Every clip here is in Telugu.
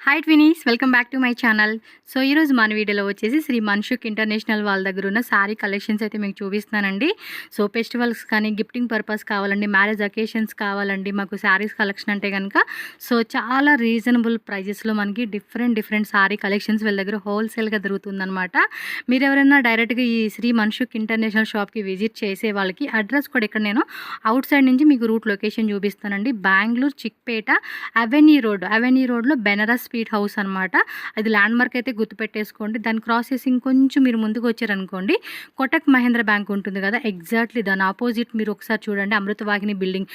Hi twinnies, welcome back to my channel. So ఈరోజు మన వీడియోలో వచ్చేసి శ్రీ మన్షుక్ ఇంటర్నేషనల్ వాళ్ళ దగ్గర ఉన్న శారీ కలెక్షన్స్ అయితే మీకు చూపిస్తున్నానండి. సో ఫెస్టివల్స్ కానీ గిఫ్టింగ్ పర్పస్ కావాలండి, మ్యారేజ్ అకేషన్స్ కావాలండి, మాకు శారీస్ కలెక్షన్ అంటే కనుక సో చాలా రీజనబుల్ ప్రైజెస్లో మనకి డిఫరెంట్ శారీ కలెక్షన్స్ వీళ్ళ దగ్గర హోల్సేల్గా దొరుకుతుందనమాట. మీరు ఎవరైనా డైరెక్ట్గా ఈ శ్రీ మన్షుక్ ఇంటర్నేషనల్ షాప్కి విజిట్ చేసే వాళ్ళకి అడ్రస్ కూడా ఇక్కడ నేను అవుట్ సైడ్ నుంచి మీకు రూట్ లొకేషన్ చూపిస్తానండి. బెంగళూరు చిక్పేట అవెన్యూ రోడ్లో బెనారస్ స్వీట్ హౌస్ అనమాట. అది ల్యాండ్ మార్క్ అయితే గుర్తుపెట్టేసుకోండి. దాన్ని క్రాస్ చేసి ఇంకొంచెం మీరు ముందుకు వచ్చారనుకోండి, కోటక్ మహేంద్ర బ్యాంక్ ఉంటుంది కదా, ఎగ్జాక్ట్లీ దాని ఆపోజిట్ మీరు ఒకసారి చూడండి, అమృతవాహిని బిల్డింగ్,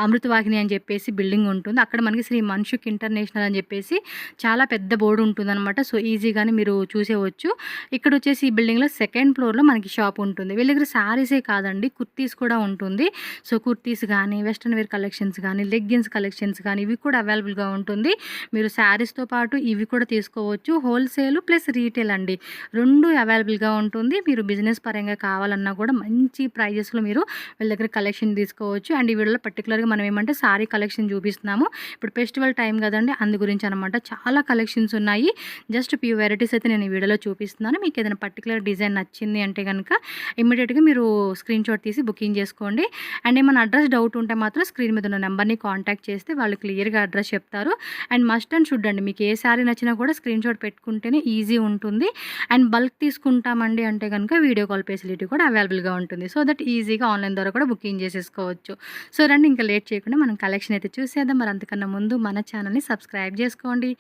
అమృతవాహిని అని చెప్పేసి బిల్డింగ్ ఉంటుంది. అక్కడ మనకి శ్రీ మన్షుక్ ఇంటర్నేషనల్ అని చెప్పేసి చాలా పెద్ద బోర్డు ఉంటుంది అనమాట. సో ఈజీగానే మీరు చూసేవచ్చు. ఇక్కడ వచ్చేసి ఈ బిల్డింగ్లో సెకండ్ ఫ్లోర్లో మనకి షాప్ ఉంటుంది. వీళ్ళ దగ్గర శారీసే కాదండి, కుర్తీస్ కూడా ఉంటుంది. సో కుర్తీస్ కానీ, వెస్ట్రన్ వేర్ కలెక్షన్స్ కానీ, లెగ్గిన్స్ కలెక్షన్స్ కానీ ఇవి కూడా అవైలబుల్గా ఉంటుంది. మీరు శారీస్తో పాటు ఇవి కూడా తీసుకోవచ్చు. హోల్సేల్ ప్లస్ రీటైల్ అండి, రెండు అవైలబుల్గా ఉంటుంది. మీరు బిజినెస్ పరంగా కావాలన్నా కూడా మంచి ప్రైజెస్లో మీరు వీళ్ళ దగ్గర కలెక్షన్ తీసుకోవచ్చు. అండ్ ఈ వీడియోలో పర్టికులర్గా మనం ఏమంటే శారీ కలెక్షన్ చూపిస్తున్నాము. ఇప్పుడు ఫెస్టివల్ టైం కదండి, అందు గురించి అనమాట. చాలా కలెక్షన్స్ ఉన్నాయి. జస్ట్ ఫ్యూ వెరైటీస్ అయితే నేను ఈ వీడియోలో చూపిస్తున్నాను. మీకు ఏదైనా పర్టికులర్ డిజైన్ నచ్చింది అంటే కనుక ఇమ్మీడియట్గా మీరు స్క్రీన్ షాట్ తీసి బుకింగ్ చేసుకోండి. అండ్ ఏమైనా అడ్రస్ డౌట్ ఉంటే మాత్రం స్క్రీన్ మీద ఉన్న నెంబర్ని కాంటాక్ట్ చేస్తే వాళ్ళు క్లియర్గా అడ్రస్ చెప్తారు. అండ్ మస్ట్ అండ్ షుడ్ అండి, మీకు ఏ శారీ నచ్చినా కూడా స్క్రీన్ షాట్ పెట్టుకుంటేనే ఈజీ ఉంటుంది. అండ్ బల్క్ తీసుకుంటామండి అంటే కనుక వీడియో కాల్ ఫెసిలిటీ కూడా అవైలబుల్గా ఉంటుంది. సో దట్ ఈజీగా ఆన్లైన్ ద్వారా కూడా బుకింగ్ చేసేసుకోవచ్చు. సో రండి, ఇంకా లేట్ చేయకుండా మనం కలెక్షన్ అయితే చూసేద్దాం. మరి అంతకన్నా ముందు మన ఛానల్ని సబ్స్క్రైబ్ చేసుకోండి.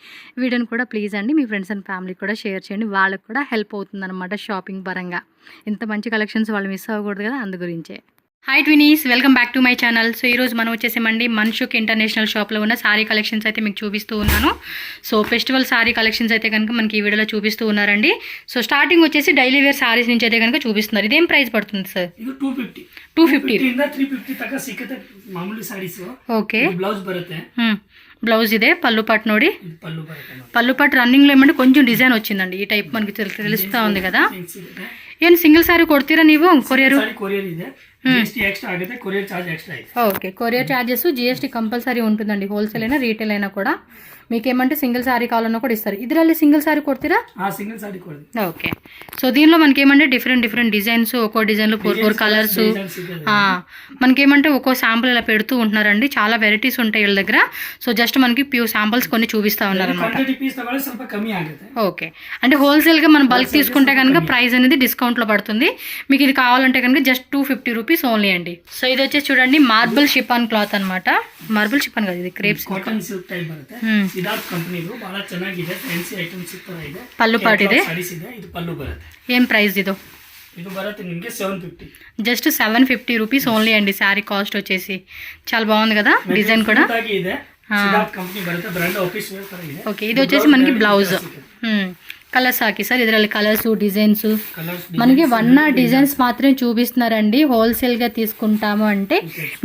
వీడియోని కూడా ప్లీజ్ అండి మీ ఫ్రెండ్స్ అండ్ ఫ్యామిలీ కూడా షేర్ చేయండి. వాళ్ళకు కూడా హెల్ప్ అవుతుంది అనమాట షాపింగ్ పరంగా. ఇంత మంచి కలెక్షన్స్ వాళ్ళు మిస్ అవ్వకూడదు కదా, అందు గురించే. Hi twinnies, welcome back to my channel. So ఈరోజు మనం వచ్చేసామండి మన్షుక్ ఇంటర్నేషనల్ షాప్లో ఉన్న శారీ కలెక్షన్స్ అయితే మీకు చూపిస్తూ ఉన్నాను. సో ఫెస్టివల్ శారీ కలెక్షన్స్ అయితే కనుక మనకి ఈ వీడియోలో చూపిస్తూ ఉన్నారండి. సో స్టార్టింగ్ వచ్చేసి డైలీ వేర్ శారీస్ నుంచి అయితే కనుక చూపిస్తున్నారు. ఇదేం ప్రైస్ పడుతుంది సార్? 250. ఓకే, బ్లౌజ్ ఇదే పళ్ళు పట్టు నోడి, పళ్ళు పట్టు రన్నింగ్లో ఏమంటే కొంచెం డిజైన్ వచ్చిందండి. ఈ టైప్ మనకి తెలుస్తూ ఉంది కదా. ಏನು ಸಿಂಗಲ್ ಸಾರಿ ಕೊಡ್ತೀರಾ ನೀವು? ಕೊರಿಯರ್ ಇದೆ, GST ಎಕ್ಸ್ಟ್ರಾ ಆಗುತ್ತೆ, ಕೊರಿಯರ್ ಚಾರ್ಜ್ ಎಕ್ಸ್ಟ್ರಾ ಇದೆ. Okay, courier charges GST compulsory ఉంటుందండి. హోల్సేల్ అయినా రీటైల్ అయినా కూడా మీకు ఏమంటే సింగిల్ సారీ కావాలన్నా కూడా ఇస్తారు. ಇದರಲ್ಲಿ సింగిల్ సారీ కొಡ್ತೀರಾ? సింగిల్ సారీ కొಡ್ತೀವಿ. ఓకే, సో దీనిలో మనకి ఏమంటే డిఫరెంట్ డిజైన్స్, ఒక్కో డిజైన్లో 4 కలర్స్, మనకేమంటే ఒక్కో శాంపుల్ ఇలా పెడుతూ ఉంటున్నారండి. చాలా వెరైటీస్ ఉంటాయి వీళ్ళ దగ్గర. సో జస్ట్ మనకి ప్యూ శాంపుల్స్ కొన్ని చూపిస్తా ఉన్నారు అనమాట. ఓకే, అంటే హోల్సేల్గా మనం బల్క్ తీసుకుంటే కనుక ప్రైస్ అనేది డిస్కౌంట్లో పడుతుంది. మీకు ఇది కావాలంటే కనుక జస్ట్ 250 రూపీస్ ఓన్లీ అండి. సో ఇది వచ్చేసి చూడండి మార్బుల్ షిఫాన్ క్లాత్ అనమాట. మార్బుల్ షిఫాన్ కాదు, ఇది క్రేప్స్ ಕಾಟನ್ ಸಿಲ್ಕ್ ಟೈಪ್ ಬರುತ್ತೆ. ಸಿದ್ಧಾರ್ಥ್ ಕಂಪನಿದು ಬಹಳ ಚೆನ್ನಾಗಿದೆ, ಫ್ಯಾನ್ಸಿ ಐಟಮ್ಸ್ ತರ ಇದೆ. పళ్ళు పాటు ಇದೆ, ಇದು ಪಲ್ಲು ಬರುತ್ತೆ. ఏం ప్రైస్ ఇది? ಇದು ಬರುತ್ತೆ ನಿಮಗೆ 750. జస్ట్ 750 రూపీస్ ఓన్లీ అండి. శారీ కాస్ట్ వచ్చేసి చాలా బాగుంది కదా, డిజైన్ కూడా ಇದೆ. ಸಿದ್ಧಾರ್ಥ್ ಕಂಪನಿ ಬರುತ್ತೆ, ಬ್ರಾಂಡ್ ಆಫೀಸ್ ವೇರ್ ತರ ಇದೆ. ఓకే, ఇది వచ్చేసి మనకి బ్లౌజ్ కలర్స్ ಹಾಕಿ సార్. ಇದರಲ್ಲಿ కలర్స్ డిజైన్స్ మనకి 1 డిజైన్స్ మాత్రమే చూపిస్తున్నారండి. హోల్సేల్గా తీసుకుంటాము అంటే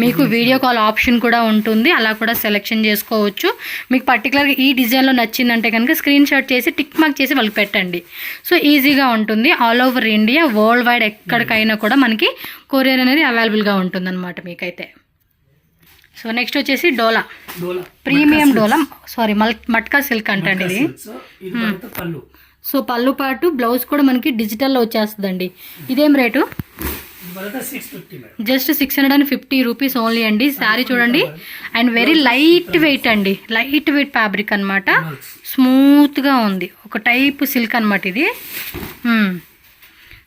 మీకు వీడియో కాల్ ఆప్షన్ కూడా ఉంటుంది, అలా కూడా సెలెక్షన్ చేసుకోవచ్చు. మీకు పర్టికులర్గా ఈ డిజైన్లో నచ్చిందంటే కనుక స్క్రీన్ షాట్ చేసి టిక్ మార్క్ చేసి వాళ్ళకి పెట్టండి. సో ఈజీగా ఉంటుంది. All over India, world wide ఎక్కడికైనా కూడా మనకి కొరియర్ అనేది అవైలబుల్గా ఉంటుంది అనమాట మీకైతే. సో నెక్స్ట్ వచ్చేసి డోలా, ప్రీమియం డోలా, సారీ మట్కా సిల్క్ అంటండి ఇది. సో పళ్ళు పాటు బ్లౌజ్ కూడా మనకి డిజిటల్లో వచ్చేస్తుందండి. ఇదేం రేటు? జస్ట్ 650 రూపీస్ ఓన్లీ అండి. శారీ చూడండి, అండ్ వెరీ లైట్ వెయిట్ అండి, లైట్ వెయిట్ ఫ్యాబ్రిక్ అనమాట. స్మూత్గా ఉంది, ఒక టైప్ సిల్క్ అనమాట ఇది.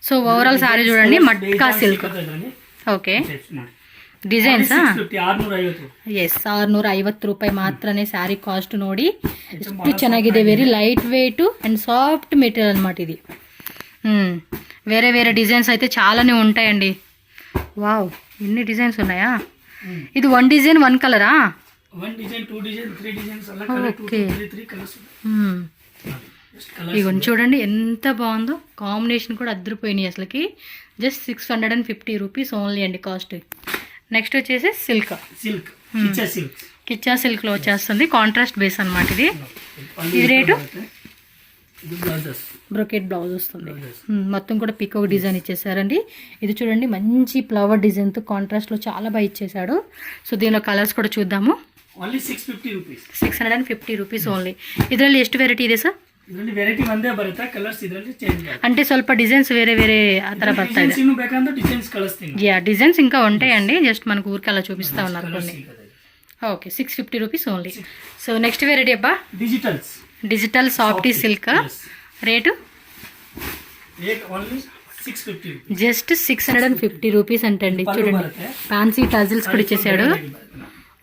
సో ఓవరాల్ శారీ చూడండి, మట్కా సిల్క్. ఓకే, ಡಿಸೈನ್ಸ್ 650 ರೂಪಾಯಿ ಮಾತ್ರನೇ ಸ್ಯಾರಿ ಕಾಸ್ಟ್ ನೋಡಿ. ಎಷ್ಟು ಚೆನ್ನಾಗಿದೆ, very light weight and soft material అనమాట ఇది. వేరే డిజైన్స్ అయితే చాలానే ఉంటాయండి. వావ్, ఇన్ని డిజైన్స్ ఉన్నాయా? ఇది 1 డిజైన్ 1 కలరా? 1 డిజైన్ 2 డిజైన్ 3 డిజైన్స్ అలా కలర్ 2 3 కలర్స్. ఇగోండి చూడండి ఎంత బాగుందో, కాంబినేషన్ కూడా అద్దరిపోయినాయి అసలుకి. జస్ట్ 650 రూపీస్ ఓన్లీ అండి కాస్ట్. నెక్స్ట్ వచ్చేసి సిల్క్, కిచ్చా సిల్క్లో వచ్చేస్తుంది. కాంట్రాస్ట్ బేస్ అనమాట ఇది. ఇది రేటు బ్రోకెట్ బ్లౌజ్ వస్తుంది. మొత్తం కూడా పికాక్ డిజైన్ ఇచ్చేసారండి. ఇది చూడండి మంచి ఫ్లవర్ డిజైన్తో కాంట్రాస్ట్లో చాలా బాగా ఇచ్చేసాడు. సో దీనిలో కలర్స్ కూడా చూద్దాము. Only 650 rupees. 650 rupees only. ಇದರಲ್ಲಿ ಎಷ್ಟು ವೆರೈಟಿ ಇದೆ ಸರ್? ಇದರಲ್ಲಿ ವೆರೈಟಿ ಒಂದೇ ಬರುತ್ತೆ, ಕಲರ್ಸ್ ಇದರಲ್ಲಿ ಚೇಂಜ್ ಬರುತ್ತೆ. అంటే ಸ್ವಲ್ಪ డిజైన్స్ వేరే వేరే ఆ ಥರ ಬರ್ತಾ ಇದೆ. ಡಿಸೈನ್ಸ್ ಇನ್ನೂ ಬೇಕಂದ್ರೆ ಡಿಸైన్స్ కలుస్తాయి. యా డిజైన్స్ ఇంకా ఉంటాయండి, జస్ట్ మనకు ఊరికి అలా చూపిస్తా ఉన్నారు కొన్ని. Colours okay 650 rupees only. So next variety అబ్బా digitals. Digital softy silk rate rate only 650 rupees. Just 650 rupees అంటండి. చూడండి ఫ్యాన్సీ టజిల్స్ కూడా ఇచ్చేసాడు.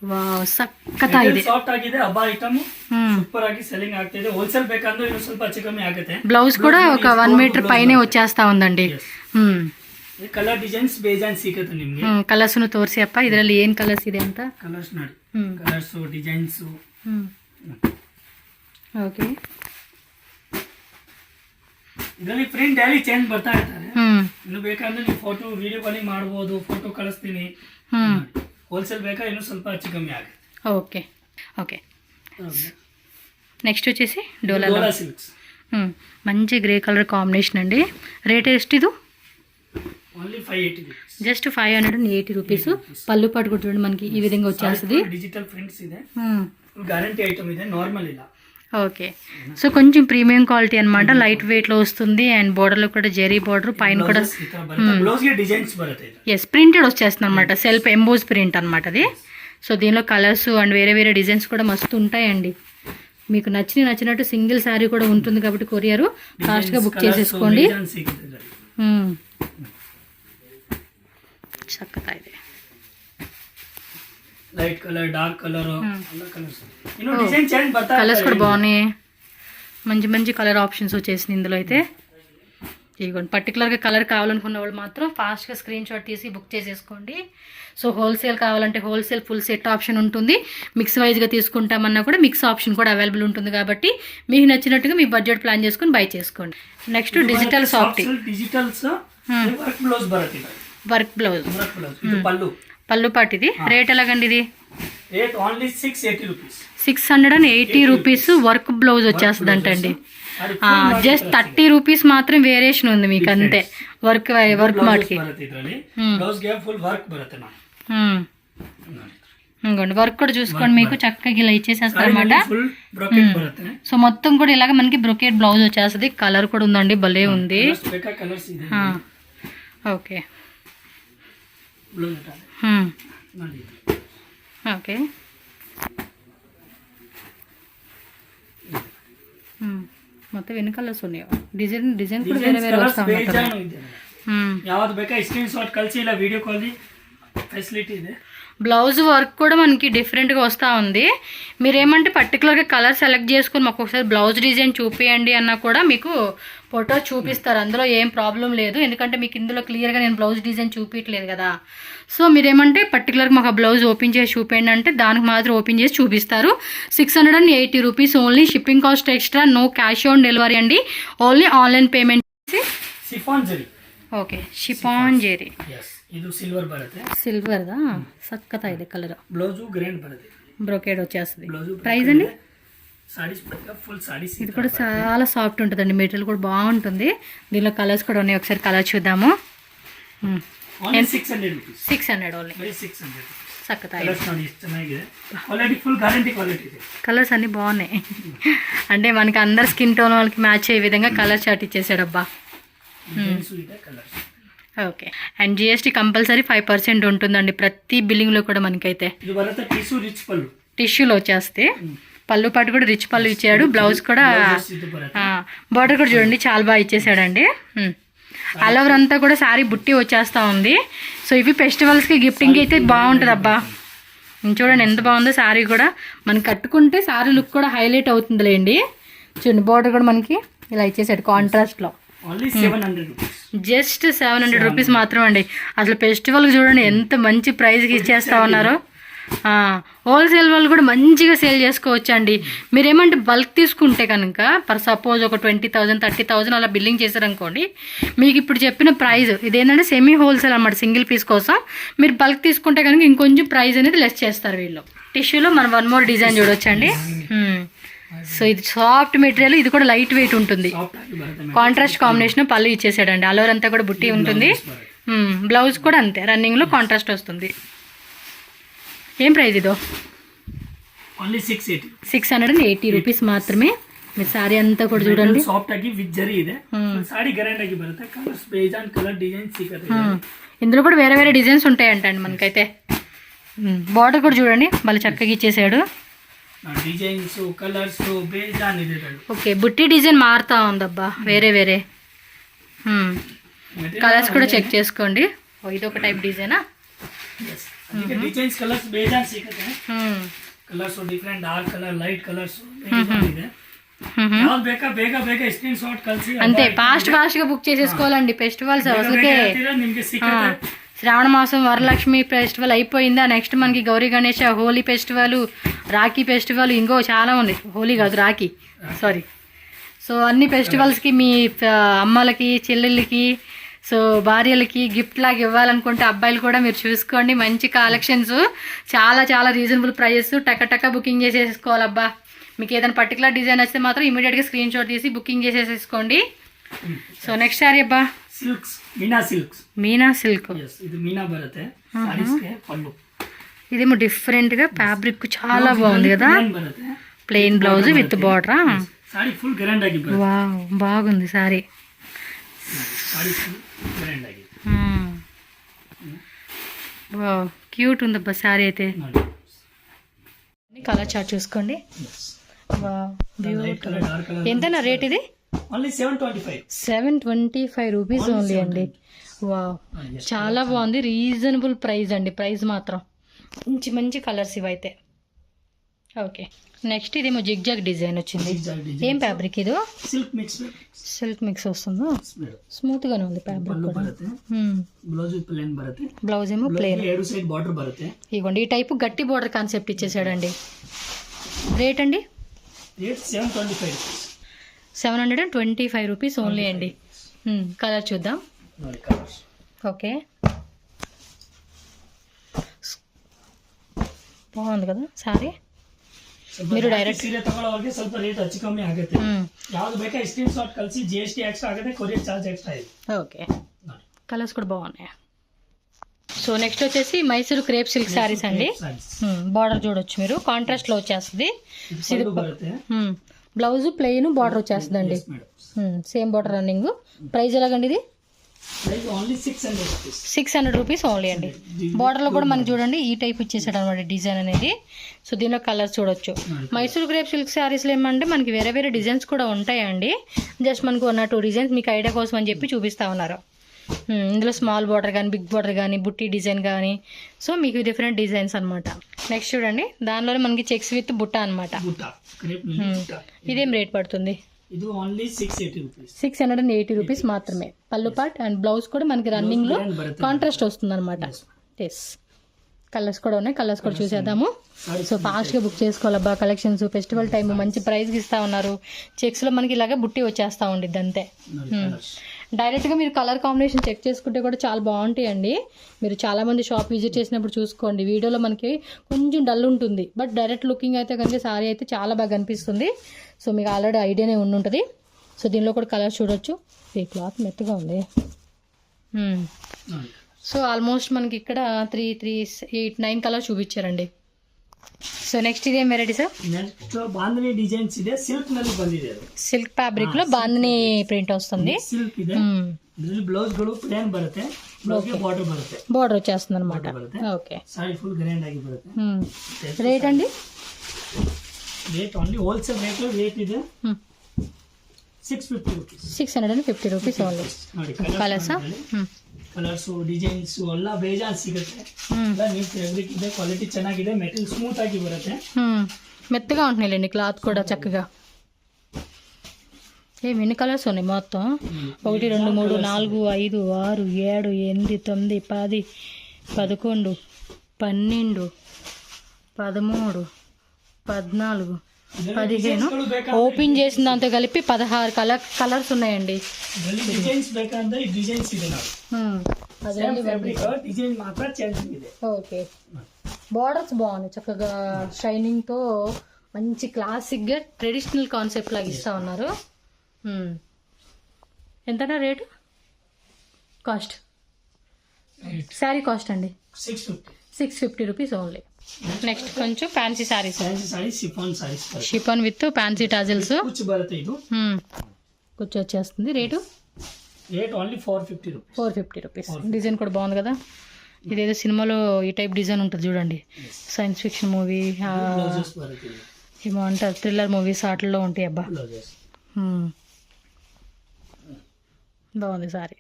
ವಾವ್ ಸಕ್ಕತ್ತಾ ಇದೆ. ಸಾಫ್ಟ್ ಆಗಿದೆ, ಹಬ್ಬ ಐಟಮ್ ಸೂಪರ್ ಆಗಿ ಸೆಲ್ಲಿಂಗ್ ಆಗ್ತಿದೆ. ಹೋಲ್ಸೇಲ್ ಬೇಕಂದ್ರೆ ಇನ್ನೂ ಸ್ವಲ್ಪ ಹೆಚ್ಚು ಕಮ್ಮಿ ಆಗುತ್ತೆ. ಬ್ಲೌಸ್ ಕೂಡ ఒక 1 మీటర్ పైనే వచ్చేస్తా ఉందండి. ಈ ಕಲರ್ ಡಿಸೈನ್ಸ್ ಬೇಜಾನ್ ಸಿಗುತ್ತೆ ನಿಮಗೆ. ಕಲರ್ಸ್ ನು ತೋರಿಸಿ ಅಪ್ಪ, ಇದರಲ್ಲಿ ಏನ್ ಕಲರ್ಸ್ ಇದೆ ಅಂತ. ಕಲರ್ಸ್ ನೋಡಿ, ಕಲರ್ಸ್ ಡಿಸೈನ್ಸ್. ಓಕೆ, ಇದರಲ್ಲಿ ಪ್ರಿಂಟ್ ಡೈಲಿ ಚೇಂಜ್ ಬರ್ತಾ ಇರ್ತಾರೆ. ಇನ್ನು ಬೇಕಂದ್ರೆ ನೀವು ಫೋಟೋ ವಿಡಿಯೋ ಕಾಲಿಂಗ್ ಮಾಡಬಹುದು, ಫೋಟೋ ಕಳಿಸ್ತೀನಿ. ಹೋಲ್ಸೇಲ್ ಬೇಕಾ ಇನ್ನೂ ಸ್ವಲ್ಪ ಹೆಚ್ಚು ಕಮ್ಮಿ ಆಗುತ್ತೆ. Okay okay. నెక్స్ట్ వచ్చేసి డోలా సిల్క్స్. మంచి గ్రే కలర్ కాంబినేషన్ అండి. రేట్ ಎಷ್ಟು ಇದು? Only 580 rupees. Just 580 rupees. పళ్ళు పాటు కూడా చూడండి మనకి ఈ విధంగా వచ్చేస్తుంది. డిజిటల్ ప్రింట్స్ ಇದೆ, గ్యారంటీ ఐటమ్ ಇದೆ, నార్మల్ ಇಲ್ಲ. ఓకే, సో కొంచెం ప్రీమియం క్వాలిటీ అన్నమాట. లైట్ వెయిట్ లో వస్తుంది అండ్ బోర్డర్ లో కూడా జెరీ బోర్డర్, పైన కూడా బ్లౌజ్ కి డిజైన్స్ బರುತ್ತೆ. ఎస్, ప్రింటెడ్ వచ్చేస్తుంది అనమాట, సెల్ఫ్ ఎంబోజ్ ప్రింట్ అనమాట అది. సో దీనిలో కలర్స్ అండ్ వేరే వేరే డిజైన్స్ కూడా మస్తు ఉంటాయండి. మీకు నచ్చినట్టు సింగిల్ శారీ కూడా ఉంటుంది కాబట్టి కొరియర్ ఫాస్ట్ గా బుక్ చేసేసుకోండి. చక్కగా ಇದೆ. లైట్ కలర్, డార్క్ కలర్, అలా కలర్స్. ఇన్నో డిజైన్ చేంజ్ బతా. కలర్స్ కూడా బాగున్నాయి, మంచి కలర్ ఆప్షన్స్ వచ్చేసింది ఇందులో అయితే. ఇదిగోండి, పర్టికులర్గా కలర్ కావాలనుకున్న వాళ్ళు మాత్రం ఫాస్ట్గా స్క్రీన్ షాట్ తీసి బుక్ చేసేసుకోండి. సో హోల్సేల్ కావాలంటే హోల్సేల్ ఫుల్ సెట్ ఆప్షన్ ఉంటుంది. మిక్స్ వైజ్గా తీసుకుంటామన్నా కూడా మిక్స్ ఆప్షన్ కూడా అవైలబుల్ ఉంటుంది కాబట్టి మీకు నచ్చినట్టుగా మీ బడ్జెట్ ప్లాన్ చేసుకుని బై చేసుకోండి. నెక్స్ట్ డిజిటల్ సాఫ్టీ. డిజిటల్స్ వర్క్ బ్లౌజ్ బರುತ್ತೆ. వర్క్ బ్లౌజ్, ఇది పల్లు. పళ్ళు పాటు. ఇది రేట్ ఎలాగండి? ఇది rate only 680 rupees. 680 rupees work blouse వచ్చేస్తుంది అంటండి. జస్ట్ 30 రూపీస్ మాత్రం వేరియేషన్ ఉంది మీకు అంతే. వర్క్ మాటికి బ్లౌజ్ ಗೆ ఫుల్ వర్క్ బರುತ್ತೆ. ఇంకోండి వర్క్ కూడా చూసుకోండి, మీకు చక్కగా ఇలా ఇచ్చేసేస్తారు అనమాట. బ్రోకెట్ బರುತ್ತೆ. సో మొత్తం కూడా ఇలాగ మనకి బ్రోకెట్ బ్లౌజ్ వచ్చేస్తుంది. కలర్ కూడా ఉందండి, భలే ఉంది. కలర్స్ ಇದೆ. Okay okay. మొత్తం ఎన్ని కలర్స్ ఉన్నాయో, డిజైన్ కూడా వేరే వేరే వస్తా ఉంటాయి. ಯಾವ್ದು ಬೇಕಾ ಸ್ಕ್ರೀನ್ ಶಾಟ್ ಕಳಿಸಿ, ಇಲ್ಲ ವಿಡಿಯೋ ಕಾಲ್ ఫెసిలిటీ ಇದೆ. బ్లౌజ్ వర్క్ కూడా మనకి డిఫరెంట్గా వస్తూ ఉంది. మీరేమంటే పర్టికులర్గా కలర్ సెలెక్ట్ చేసుకుని మాకు ఒకసారి బ్లౌజ్ డిజైన్ చూపియండి అన్నా కూడా మీకు ఫోటో చూపిస్తారు, అందులో ఏం ప్రాబ్లం లేదు. ఎందుకంటే మీకు ఇందులో క్లియర్గా నేను బ్లౌజ్ డిజైన్ చూపించలేదు కదా. సో మీరేమంటే పర్టికులర్గా మాకు ఆ బ్లౌజ్ ఓపెన్ చేసి చూపించండి అంటే దానికి మాత్రం ఓపెన్ చేసి చూపిస్తారు. 680 rupees only. Shipping cost extra, no cash on delivery అండి, only online payment. Chiffon zari. Okay, chiffon zari. ಇದು ಸಿಲ್ವರ್ ಬರುತ್ತೆ. సిల్వర్దా సక్కతా ಇದೆ కలర్. బ్లౌజ్ గ్రీన్ బರುತ್ತೆ, బ్రోకేడ్ వచ్చేస్తుంది. ప్రైస్ అండి? సారీస్ ఫుల్ సారీస్. ఇది కూడా చాలా సాఫ్ట్ ఉంటుందండి, మెటీరియల్ కూడా బాగుంటుంది. దీనిలో కలర్స్ కూడా ఉన్నాయి, ఒకసారి కలర్ చూద్దాము. 600 రూపీస్. 600 ఓన్లీ. 600 సక్కతా ಚೆನ್ನಾಗಿದೆ. క్వాలిటీ ఫుల్ గ్యారంటీ క్వాలిటీ ಇದೆ. కలర్స్ అన్ని బాగున్నాయి. అంటే మనకి అందరు స్కిన్ టోన్ వాళ్ళకి మ్యాచ్ అయ్యే విధంగా కలర్ చార్ట్ ఇచ్చేసాడబ్బా. ఓకే, అండ్ జిఎస్టీ కంపల్సరీ 5% ఉంటుందండి ప్రతి బిల్లింగ్లో కూడా మనకైతే. టిష్యూలో వచ్చేస్తే పళ్ళు పాటు కూడా రిచ్ పళ్ళు ఇచ్చాడు. బ్లౌజ్ కూడా బార్డర్ కూడా చూడండి చాలా బాగా ఇచ్చేసాడండి. ఆల్ ఓవర్ అంతా కూడా శారీ బుట్టి వచ్చేస్తూ ఉంది. సో ఇవి ఫెస్టివల్స్కి గిఫ్టింగ్కి అయితే బాగుంటుంది అబ్బా. చూడండి ఎంత బాగుందో శారీ కూడా. మనం కట్టుకుంటే శారీ లుక్ కూడా హైలైట్ అవుతుందిలేండి. చూడండి బార్డర్ కూడా మనకి ఇలా ఇచ్చేసాడు కాంట్రాస్ట్లో. జస్ట్ 700 రూపీస్ మాత్రం అండి. అసలు ఫెస్టివల్కి చూడండి ఎంత మంచి ప్రైస్కి ఇచ్చేస్తా ఉన్నారో. హోల్సేల్ వాళ్ళు కూడా మంచిగా సేల్ చేసుకోవచ్చు అండి. మీరేమంటే బల్క్ తీసుకుంటే కనుక ఫర్ సపోజ్ ఒక 20,000 30,000 అలా బిల్లింగ్ చేశారనుకోండి, మీకు ఇప్పుడు చెప్పిన ప్రైస్ ఇదేంటంటే సెమీ హోల్సేల్ అన్నమాట. సింగిల్ పీస్ కోసం మీరు బల్క్ తీసుకుంటే కనుక ఇంకొంచెం ప్రైస్ అనేది లెస్ చేస్తారు వీళ్ళు. టిష్యూలో మనం 1 మోర్ డిజైన్ చూడొచ్చండి. సో ఇది సాఫ్ట్ మెటీరియల్, ఇది కూడా లైట్ వెయిట్ ఉంటుంది. కాంట్రాస్ట్ కాంబినేషన్ పళ్ళు ఇచ్చేసాడండి. ఆల్ ఓవర్ అంతా కూడా బుట్టి ఉంటుంది. బ్లౌజ్ కూడా అంతే రన్నింగ్లో కాంట్రాస్ట్ వస్తుంది. ఏం ప్రైస్ ఇదో? ఓన్లీ 680. 680 రూపీಸ್ మాత్రమే. మీ సారీ ಅಂತಾ ಕೂಡ చూడండి ಸಾಫ್ಟ್ ಆಗಿ ವಿತ್ ಜರಿ ಇದೆ. ಸಾಡಿ ಗ್ರ್ಯಾಂಡ್ ಆಗಿ ಬರುತ್ತೆ. ಕಲರ್ಸ್ ಬೇಜಾನ್ ಕಲರ್ ಡಿಸೈನ್ ಸಿಗುತ್ತೆ. ఇందులో కూడా వేరే వేరే డిజైన్స్ ఉంటాయంటండి మనకైతే. బార్డర్ కూడా చూడండి మళ్ళీ చక్కగా ఇచ్చేసాడు. డిజైన్స్ కలర్స్ బేజాన్ ಇದೆ. ఓకే బుట్టి డిజైన్ మారుతా ఉందబ్బా వేరే వేరే. కలర్స్ కూడా చెక్ చేసుకోండి. ఇది ఒక టైప్ డిజైనా. డిజైన్స్ కలర్స్ ಬೇಜಾನ್ ಸಿಗುತ್ತೆ. Colours different dark colour light colours ಬೇಜಾನ್ ಇದೆ. ಯಾವ್ದು ಬೇಕಾ ಬೇಗ ಬೇಗ ಸ್ಕ್ರೀನ್ ಶಾಟ್ ಕಳಿಸಿ. అంతే ఫాస్ట్ గా బుక్ చేసేసుకోవాలండి. ఫెస్టివల్స్ అసలుకే ನಿಮಗೆ ಸಿಗುತ್ತೆ. శ్రావణ మాసం వరలక్ష్మి ఫెస్టివల్ అయిపోయిందా, నెక్స్ట్ మనకి గౌరీ గణేష, హోలీ ఫెస్టివల్, రాఖీ ఫెస్టివల్, ఇంకో చాలా ఉంది. హోలీ కాదు రాఖీ, సారీ. సో అన్ని ఫెస్టివల్స్కి మీ అమ్మలకి చెల్లెళ్ళకి సో భార్యలకి గిఫ్ట్ లాగా ఇవ్వాలనుకుంటే అబ్బాయిలు కూడా మీరు చూసుకోండి. మంచి కలెక్షన్స్, చాలా చాలా రీజనబుల్ ప్రైజెస్. టక్క బుకింగ్ చేసేసుకోవాలబ్బా. మీకు ఏదైనా పర్టికులర్ డిజైన్ వస్తే మాత్రం ఇమీడియట్గా స్క్రీన్ షాట్ తీసి బుకింగ్ చేసేసుకోండి. సో నెక్స్ట్ సారీ అబ్బా silks, Meena silks. Meena silk, ఇది మీనా బರುತ್ತೆ. సారీస్కే పళ్ళు. ఇదేమో డిఫరెంట్గా ఫ్యాబ్రిక్ చాలా బాగుంది కదా. ప్లెయిన్ బ్లౌజ్ విత్ బార్డరా. సారీ ఫుల్ గ్రాండ్ ఆಗಿ ಬರುತ್ತೆ. వావ్ బాగుంది సారీ. సారీ ఫుల్ గ్రాండ్ ఆಗಿ. వావ్ క్యూట్ ఉందబ్బా సారీ అయితే. కలర్ చార్ట్ చూసుకోండి. Wow beautiful. ఎంతనా రేట్ ఇది? ఓన్లీ 725. 725 రూపీస్ ఓన్లీ అండి. వావ్ చాలా బాగుంది. రీజనబుల్ ప్రైస్ అండి. ప్రైస్ మాత్రం మంచి మంచి కలర్స్ ఇవైతే. ఓకే నెక్స్ట్ ఇదేమో జిగ్జాగ్ డిజైన్ వచ్చింది. ఏం ఫ్యాబ్రిక్ ఇది? సిల్క్ మిక్స్ వస్తుందా? స్మూత్ గానే ఉంది ఫ్యాబ్రిక్ కూడా. బ్లౌజ్ ఏమో ప్లెయిన్. ఇదిగోండి ఈ టైపు గట్టి బోర్డర్ కాన్సెప్ట్ ఇచ్చేసాడండి. రేట్ అండి 725 రూపీస్ ఓన్లీ అండి. కలర్ చూద్దాం. ఓకే బాగుంది కదా సారీ. మీరు ಡೈರೆಕ್ಟ್ ಸೀರೆ ತಗೊಳ್ಳೋರಿಗೆ ಸ್ವಲ್ಪ ರೇಟ್ ಹೆಚ್ಚು ಕಮ್ಮಿ ಆಗುತ್ತೆ. ಯಾವುದು ಬೇಕಾ ಸ್ಕ್ರೀನ್ ಶಾಟ್ ಕಳಿಸಿ. GST ಎಕ್ಸ್ಟ್ರಾ ಆಗುತ್ತೆ, ಕೊರಿಯರ್ ಚಾರ್ಜ್ ఎక్స్ట్రా ಇದೆ. ఓకే కలర్స్ కూడా బాగున్నాయి. సో నెక్స్ట్ వచ్చేసి మైసూరు క్రేప్ సిల్క్ సారీస్ అండి. బార్డర్ చూడొచ్చు మీరు, కాంట్రాస్ట్ లో వచ్చేస్తుంది. బ్లౌజ్ ప్లెయిన్ బార్డర్ వచ్చేస్తుంది అండి. Same border running. ప్రైస్ ఎలాగండి ఇది? 600 రూపీస్ ఓన్లీ అండి. బార్డర్లో కూడా మనకి చూడండి ఈ టైప్ ఇచ్చేసాడు అనమాట డిజైన్ అనేది. సో దీనిలో కలర్స్ చూడొచ్చు. మైసూర్ క్రేప్ సిల్క్ శారీస్లో ఏమంటే మనకి వేరే వేరే డిజైన్స్ కూడా ఉంటాయండి. జస్ట్ మనకు 1 or 2 డిజైన్స్ మీకు ఐడియా కోసం అని చెప్పి చూపిస్తా ఉన్నారు. ఇందులో స్మాల్ బార్డర్ కానీ బిగ్ బార్డర్ కానీ బుట్టి డిజైన్ కానీ సో మీకు డిఫరెంట్ డిజైన్స్ అనమాట. నెక్స్ట్ చూడండి దానిలోనే మనకి చెక్స్ విత్ బుట్ట అనమాట. ఇదేం రేట్ పడుతుంది? ఇది ఓన్లీ 680 రూపీస్. 680 రూపీస్ మాత్రమే. పళ్ళు పార్ట్ అండ్ బ్లౌజ్ కూడా మనకి రన్నింగ్ లో కాంట్రాస్ట్ వస్తుంది అనమాట. ఎస్ కలర్స్ కూడా ఉన్నాయి. కలర్స్ కూడా చూసేద్దాము. సో ఫాస్ట్ గా బుక్ చేసుకోవాలబ్బా. కలెక్షన్స్ ఫెస్టివల్ టైం మంచి ప్రైస్ ఇస్తా ఉన్నారు. చెక్స్ లో మనకి ఇలాగే బుట్టి వచ్చేస్తా ఉండిద్ది అంతే. డైరెక్ట్ గా మీరు కలర్ కాంబినేషన్ చెక్ చేసుకుంటే కూడా చాలా బాగుంటాయండి. మీరు చాలా మంది షాప్ విజిట్ చేసినప్పుడు చూసుకోండి. వీడియోలో మనకి కొంచెం డల్ ఉంటుంది, బట్ డైరెక్ట్ లుకింగ్ అయితే కనుక సారీ అయితే చాలా బాగా కనిపిస్తుంది. సో మీకు ఆల్రెడీ ఐడియానే ఉండుంటుంది. సో దీనిలో కూడా కలర్స్ చూడొచ్చు. ఈ క్లాత్ మెత్తగా ఉంది. సో ఆల్మోస్ట్ మనకి ఇక్కడ 3, 8, 9 కలర్స్ చూపించారండి. సో నెక్స్ట్ ఇదేం variety sir? Next bandhani designs ಇದೆ. సిల్క్ ನಲ್ಲಿ ಬಂದಿದೆ. సిల్క్ ఫ్యాబ్రిక్ లో బాందిని ప్రింట్ వస్తుంది. సిల్క్ ಇದೆ. ಇದರಲ್ಲಿ ಬ್ಲೌಸ್ ಗಳು ಪ್ಲೇನ್ ಬರುತ್ತೆ. ಬ್ಲೌಸ್ ಗೆ ಬಾರ್ಡರ್ ಬರುತ್ತೆ. బార్డర్ వచ్చేస్తుంది అన్నమాట. ఓకే సారీ ఫుల్ గ్రాండ్ ఆಗಿ ಬರುತ್ತೆ. రేట్ అండి? రేట్ ఓన్లీ హోల్సేల్ రేట్ లో రేట్ ಇದೆ 650 rupees. 650 rupees only. Colours colours designs ಎಲ್ಲ ಬೇಜಾನ್ ಸಿಗುತ್ತೆ. ಎಲ್ಲ ನೀಟ್ ಫ್ಯಾಬ್ರಿಕ್ ಇದೆ. ಕ್ವಾಲಿಟಿ ಚೆನ್ನಾಗಿದೆ. ಮೆಟೀರಿಯಲ್ ಸ್ಮೂತ್ ಆಗಿ ಬರುತ್ತೆ. మెత్తగా ఉంటున్నాయిలేండి క్లాత్ కూడా చక్కగా. ఎన్ని కలర్స్ ఉన్నాయి మొత్తం? 1, 2, 3, 4, 5, 6, 7, 8, 9, 10, 11, 12, 13, 14, 15 ఓపెన్ చేసిన దాంతో కలిపి 16 కలర్స్ ఉన్నాయండి. డిజైన్స్ ಬೇಕಂದ್ರೆ ಈ ಡಿಸೈನ್ಸ್ ಇದೆ ನಾವು ಫ್ಯಾಬ್ರಿಕ್ ಡಿಸೈನ್ ಮಾತ್ರ ಚೇಂಜ್ ಇದೆ. ఓకే బార్డర్స్ బాగున్నాయి చక్కగా షైనింగ్ తో మంచి క్లాసిక్ గా ట్రెడిషనల్ కాన్సెప్ట్ లాగా ఇస్తా ఉన్నారు. ఎంతనా రేటు? కాస్ట్ శారీ కాస్ట్ అండి 650 రూపీస్ ఓన్లీ. ನೆಕ್ಸ್ಟ್ ಕೊಂಚ fancy saris fancy sari chiffon saris chiffon with fancy tassels కుచ్ బರುತ್ತೆ ఇది కొంచెం వచ్చేస్తుంది rate rate only 450 rupees 450 rupees design కూడా బాగుంది కదా ఇదేదో సినిమాలో ఈ టైప్ డిజైన్ ఉంటుంది చూడండి సైన్స్ ఫిక్షన్ మూవీ బ్లౌజెస్ బರುತ್ತೆ ఏమో అంటారు థ్రిల్లర్ మూవీస్ వాటిల్లో ఉంటాయి అబ్బా బ్లౌజెస్ బాగుంది సారీ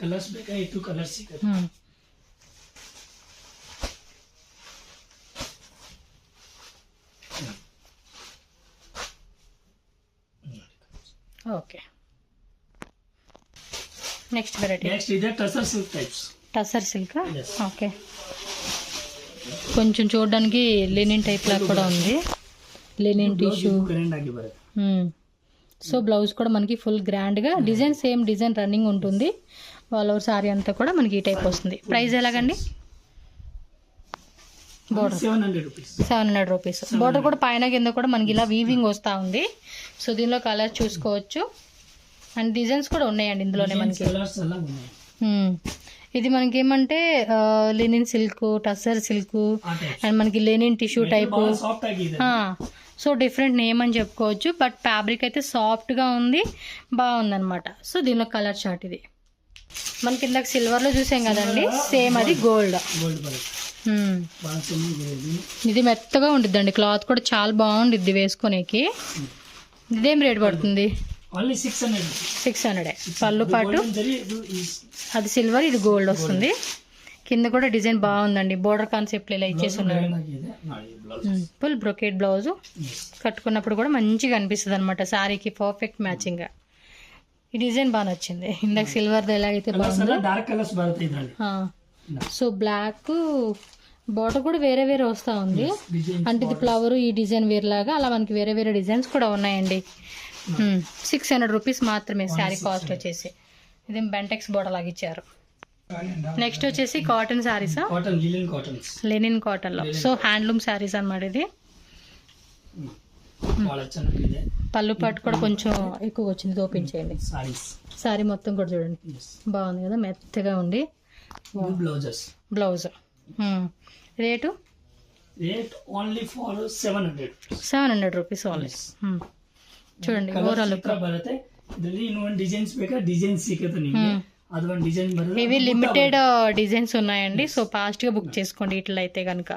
కలర్స్ ಬೇಕಾ ಈ 2 కలర్స్ ಸಿಗುತ್ತೆ ఓకే నెక్స్ట్ వెరైటీ నెక్స్ట్ ఇదే tussar silk types tussar silk Yes. Okay కొంచెం చూడడానికి లెనిన్ టైప్ లాగా కూడా ఉంది లెనిన్ టిష్యూ గ్రాండ్ ಆಗಿ ಬರುತ್ತೆ సో బ్లౌజ్ కూడా మనకి ఫుల్ గ్రాండ్గా డిజైన్ సేమ్ డిజైన్ రన్నింగ్ ఉంటుంది ఆల్ ఓవర్ సారీ అంతా కూడా మనకి ఈ టైప్ వస్తుంది ప్రైస్ ఎలాగండి బోర్డర్ 700 రూపీస్ 700 రూపీస్ బోర్డర్ కూడా పైన కింద కూడా మనకి ఇలా వీవింగ్ వస్తూ ఉంది సో దీనిలో కలర్ చూసుకోవచ్చు అండ్ డిజైన్స్ కూడా ఉన్నాయండి ఇందులోనే మనకి కలర్స్ అలా ఉన్నాయి ఇది మనకి ఏమంటే లెనిన్ సిల్క్ టసర్ సిల్క్ ఆ టైప్ అండ్ మనకి లెనిన్ టిష్యూ టైపు సాఫ్ట్ ఆಗಿದೆ సో డిఫరెంట్ నేమ్ అని చెప్పుకోవచ్చు బట్ ఫ్యాబ్రిక్ అయితే సాఫ్ట్గా ఉంది బాగుందన్నమాట సో దీనిలో కలర్ చార్ట్ ఇది మనకి ఇందాక సిల్వర్లో చూసాం కదండి సేమ్ అది గోల్డ్ గోల్డ్ బರುತ್ತೆ బాగా చిన్నది ఇది మెత్తగా ఉండిద్దండి క్లాత్ కూడా చాలా బాగుండిద్ది వేసుకునేకి ఇదేం రేట్ పడుతుంది ఓన్లీ 600 రూపీస్ 600 పళ్ళు పాటు గోల్డెన్ జరీ ఇది అది సిల్వర్ ఇది గోల్డ్ వస్తుంది కింద కూడా డిజైన్ బాగుందండి బోర్డర్ కాన్సెప్ట్ ఇలా ఇచ్చేసి ఉన్నారు గ్రాండ్ ఆಗಿದೆ ನೋಡಿ ಬ್ಲೌಸ್ ఫుల్ బ్రొకేట్ బ్లౌజ్ కట్టుకున్నప్పుడు కూడా మంచిగా అనిపిస్తుంది అనమాట శారీకి పర్ఫెక్ట్ మ్యాచింగ్ ఈ డిజైన్ బాగా నచ్చింది ఇందాక సిల్వర్ ఎలాగైతే కలర్స్ బాగుందో అలా డార్క్ కలర్స్ బರುತ್ತೆ ఇదండి సో బ్లాక్ బోర్డర్ కూడా వేరే వేరే వస్తూ ఉంది డిజైన్ అంటే ఇది ఫ్లవర్ ఈ డిజైన్ వేరే లాగా అలా మనకి వేరే వేరే డిజైన్స్ కూడా ఉన్నాయండి 600 రూపీస్ మాత్రమే శారీ కాస్ట్ వచ్చేసి ఇది బెంటెక్స్ బోర్డర్ లాగా ఇచ్చారు నెక్స్ట్ వచ్చేసి cotton saris cotton లినన్ cottons linen cotton లో సో హ్యాండ్లూమ్ శారీస్ అన్నమాట ఇది చాలా ಚೆನ್ನಾಗಿದೆ పళ్ళు పాటు కూడా కొంచెం ఎక్కువ వచ్చింది చూపించేయండి సారీస్ శారీ మొత్తం కూడా చూడండి బాగుంది కదా మెత్తగా ఉండి blouses blouse rate rate only for 700 700 rupees only చూడండి ఓవరాల్ లుక్ ಬರುತ್ತೆ ಇದರಲ್ಲಿ ಇನ್ನೊಂದು ಡಿಸೈನ್ಸ್ ಬೇಕಾ ಡಿಸೈನ್ ಸಿಗುತ್ತೆ ನಿಮಗೆ ಅದು ಒಂದು ಡಿಸೈನ್ ಬರುತ್ತೆ ఇవి లిమిటెడ్ డిజైన్స్ ఉన్నాయండి సో ఫాస్ట్గా బుక్ చేసుకోండి ఇట్లా అయితే కనుక